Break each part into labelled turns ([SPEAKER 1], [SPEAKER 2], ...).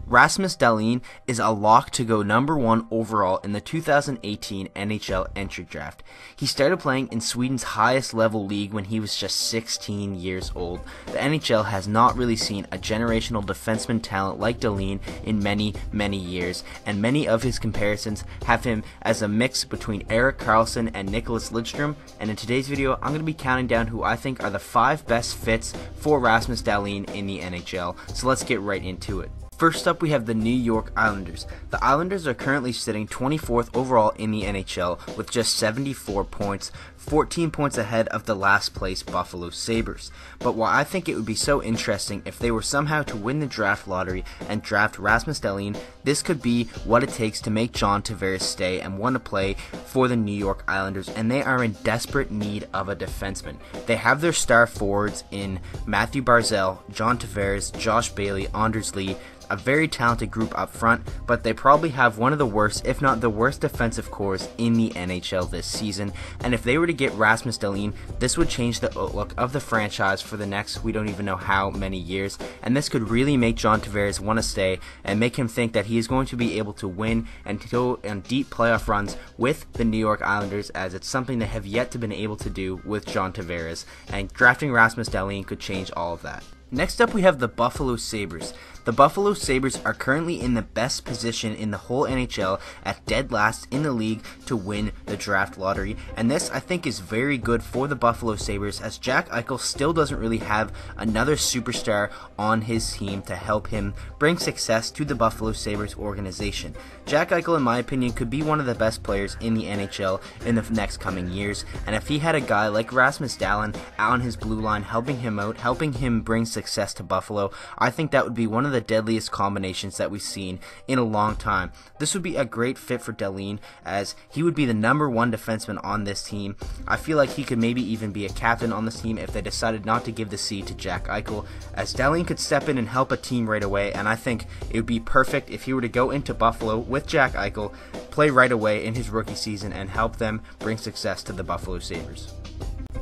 [SPEAKER 1] Rasmus Dahlin is a lock to go #1 overall in the 2018 NHL entry draft. He started playing in Sweden's highest level league when he was just 16 years old. The NHL has not really seen a generational defenseman talent like Dahlin in many years, and many of his comparisons have him as a mix between Erik Karlsson and Nicklas Lidstrom. And in today's video, I'm going to be counting down who I think are the 5 best fits for Rasmus Dahlin in the NHL. So let's get right into it. First up, we have the New York Islanders. The Islanders are currently sitting 24th overall in the NHL with just 74 points, 14 points ahead of the last place Buffalo Sabres. But while I think it would be so interesting if they were somehow to win the draft lottery and draft Rasmus Dahlin, this could be what it takes to make John Tavares stay and want to play for the New York Islanders, and they are in desperate need of a defenseman. They have their star forwards in Matthew Barzal, John Tavares, Josh Bailey, Anders Lee, a very talented group up front, but they probably have one of the worst, if not the worst, defensive cores in the NHL this season. And if they were to get Rasmus Dahlin, this would change the outlook of the franchise for the next, we don't even know how many years. And this could really make John Tavares want to stay and make him think that he is going to be able to win and to go on deep playoff runs with the New York Islanders, as it's something they have yet to been able to do with John Tavares. And drafting Rasmus Dahlin could change all of that. Next up, we have the Buffalo Sabres. The Buffalo Sabres are currently in the best position in the whole NHL at dead last in the league to win the draft lottery, and this I think is very good for the Buffalo Sabres, as Jack Eichel still doesn't really have another superstar on his team to help him bring success to the Buffalo Sabres organization. Jack Eichel, in my opinion, could be one of the best players in the NHL in the next coming years, and if he had a guy like Rasmus Dahlin on his blue line helping him out, helping him bring success to Buffalo, I think that would be one of the deadliest combinations that we've seen in a long time. This would be a great fit for Dahlin, as he would be the #1 defenseman on this team. I feel like he could maybe even be a captain on this team if they decided not to give the C to Jack Eichel, as Dahlin could step in and help a team right away, and I think it would be perfect if he were to go into Buffalo with Jack Eichel, play right away in his rookie season, and help them bring success to the Buffalo Sabres.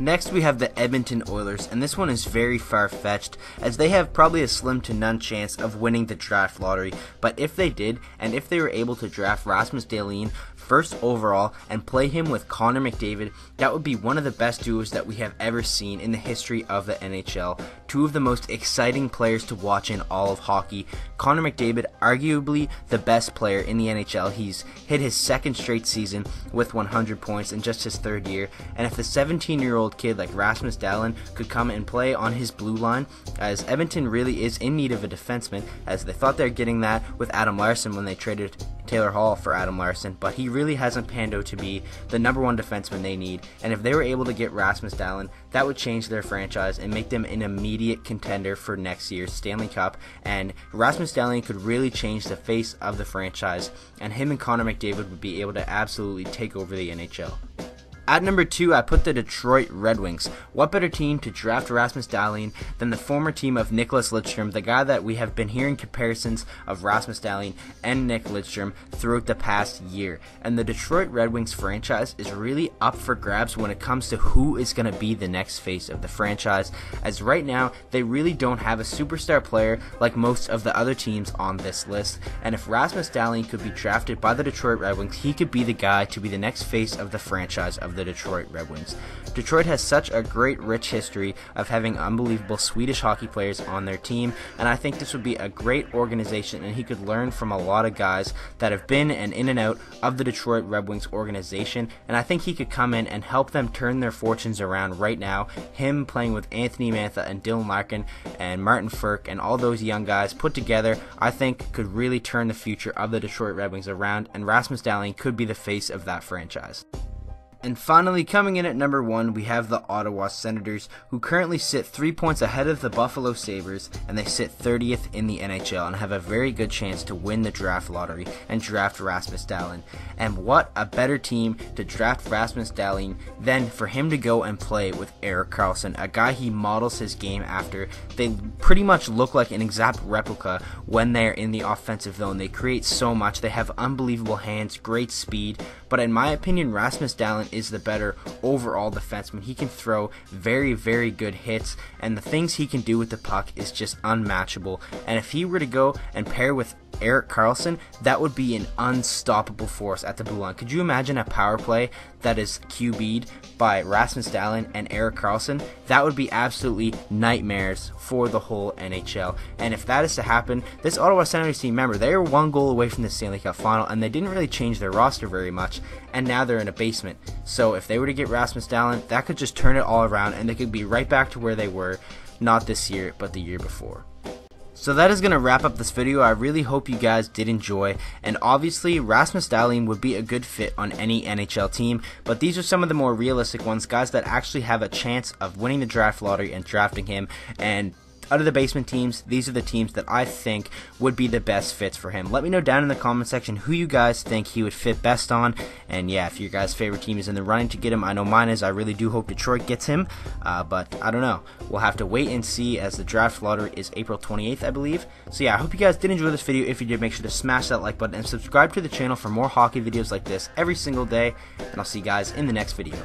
[SPEAKER 1] Next, we have the Edmonton Oilers, and this one is very far-fetched, as they have probably a slim to none chance of winning the draft lottery. But if they did, and if they were able to draft Rasmus Dahlin first overall and play him with Connor McDavid, that would be one of the best duos that we have ever seen in the history of the NHL. Two of the most exciting players to watch in all of hockey. Connor McDavid, arguably the best player in the NHL. He's hit his second straight season with 100 points in just his third year, and if the 17-year-old kid like Rasmus Dahlin could come and play on his blue line, as Edmonton really is in need of a defenseman, as they thought they were getting that with Adam Larsson when they traded Taylor Hall for Adam Larsson, but he really hasn't panned out to be the #1 defenseman they need. And if they were able to get Rasmus Dahlin, that would change their franchise and make them an immediate contender for next year's Stanley Cup. And Rasmus Dahlin could really change the face of the franchise, and him and Connor McDavid would be able to absolutely take over the NHL. At number 2, I put the Detroit Red Wings. What better team to draft Rasmus Dahlin than the former team of Nicklas Lidstrom, the guy that we have been hearing comparisons of Rasmus Dahlin and Nick Lidstrom throughout the past year. And the Detroit Red Wings franchise is really up for grabs when it comes to who is going to be the next face of the franchise, as right now they really don't have a superstar player like most of the other teams on this list. And if Rasmus Dahlin could be drafted by the Detroit Red Wings, he could be the guy to be the next face of the franchise of the Detroit Red Wings. Detroit has such a great, rich history of having unbelievable Swedish hockey players on their team, and I think this would be a great organization, and he could learn from a lot of guys that have been and in and out of the Detroit Red Wings organization, and I think he could come in and help them turn their fortunes around right now. Him playing with Anthony Mantha and Dylan Larkin and Martin Frk and all those young guys put together, I think could really turn the future of the Detroit Red Wings around, and Rasmus Dahlin could be the face of that franchise. And finally, coming in at number 1, we have the Ottawa Senators, who currently sit 3 points ahead of the Buffalo Sabres, and they sit 30th in the NHL and have a very good chance to win the draft lottery and draft Rasmus Dahlin. And what a better team to draft Rasmus Dahlin than for him to go and play with Erik Karlsson, a guy he models his game after. They pretty much look like an exact replica when they're in the offensive zone. They create so much. They have unbelievable hands, great speed, but in my opinion, Rasmus Dahlin is the better overall defenseman. He can throw very, very good hits, and the things he can do with the puck is just unmatchable. And if he were to go and pair with Erik Karlsson, that would be an unstoppable force at the blue line. Could you imagine a power play that is QB'd by Rasmus Dahlin and Erik Karlsson? That would be absolutely nightmares for the whole NHL. And if that is to happen, this Ottawa Senators team, remember, they were one goal away from the Stanley Cup final, and they didn't really change their roster very much, and now they're in a basement. So if they were to get Rasmus Dahlin, that could just turn it all around, and they could be right back to where they were, not this year, but the year before. So that is going to wrap up this video. I really hope you guys did enjoy, and obviously Rasmus Dahlin would be a good fit on any NHL team, but these are some of the more realistic ones, guys that actually have a chance of winning the draft lottery and drafting him. And out of the basement teams, these are the teams that I think would be the best fits for him. Let me know down in the comment section who you guys think he would fit best on, and yeah, if your guys' favorite team is in the running to get him, I know mine is. I really do hope Detroit gets him, but I don't know. We'll have to wait and see, as the draft lottery is April 28th, I believe. So yeah, I hope you guys did enjoy this video. If you did, make sure to smash that like button and subscribe to the channel for more hockey videos like this every single day, and I'll see you guys in the next video.